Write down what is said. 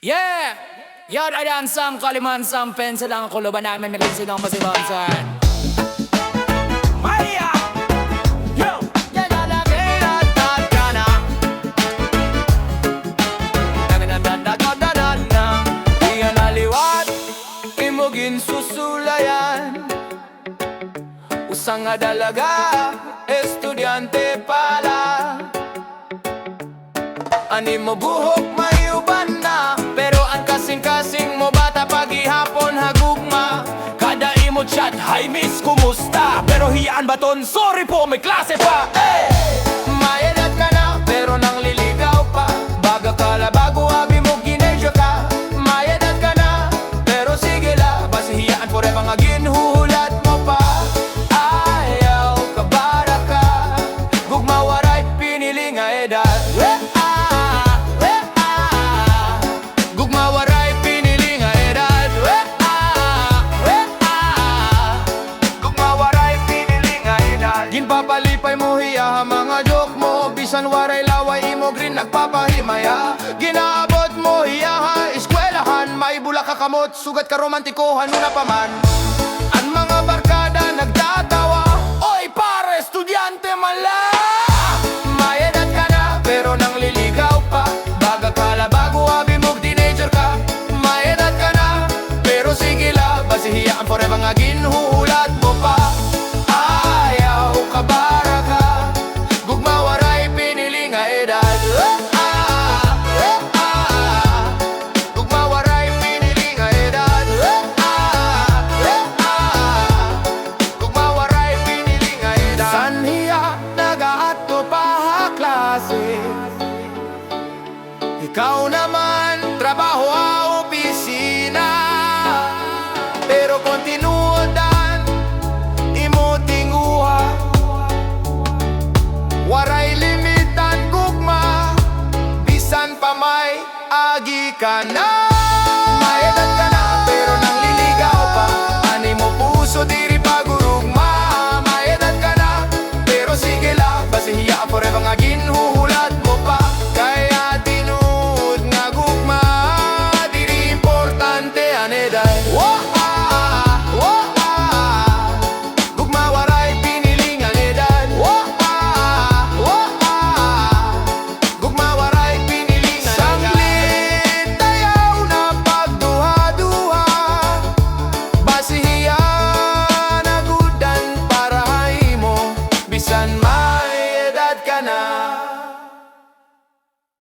Yeah! Yan ay ansam kalimansam pensa lang ang kuluban namin naging sinong masibonsan. Maya! Yo! Yan lalaki at tatkana. Nananananananana. Iyan aliwat, imugin susulayan. Usang nga dalaga, estudyante pala. Ani mo buhok may uban na, pero ang kasing-kasing mo bata paghihapon hagugma. Kada imo chat, hi miss, kumusta? Pero hiyaan baton, sorry po, may klase pa. Hey! May edad ka na, pero nang liligaw pa. Baga kala bago abi mo ginesyo ka. May edad ka na, pero sige la, basi hiyaan forever nga ginhuhulat mo pa. Ayaw ka bara ka, gugma waray pinili nga edad. Ginpapalipay mo hiya mga joke mo, bisan waray laway imo green nagpapahimaya. Ginaabot mo hiya ha eskwelahan, may bula ka kamot, sugat ka romantikohan una pa man. Ang mga barkada nagtatawa, oy para estudyante man lang. May edad ka na, pero nang liligaw pa. Baga kala bago abi mo teenager ka. May edad ka na, pero sige la, basi hiyaan forever nga ginhuhulat mo pa. Kabara ka, gugma waray pinili nga edad. Gugma waray pinili nga edad. Gugma waray pinili nga edad. Sanhiya nag-aato pa ha klase. Ikaw naman trabaho a opisina, pero kontinuodan imo tinguha. Waray limitan gugma, bisan pa may agi ka na. May edad ka na, pero nang liligaw pa. Ani mo puso di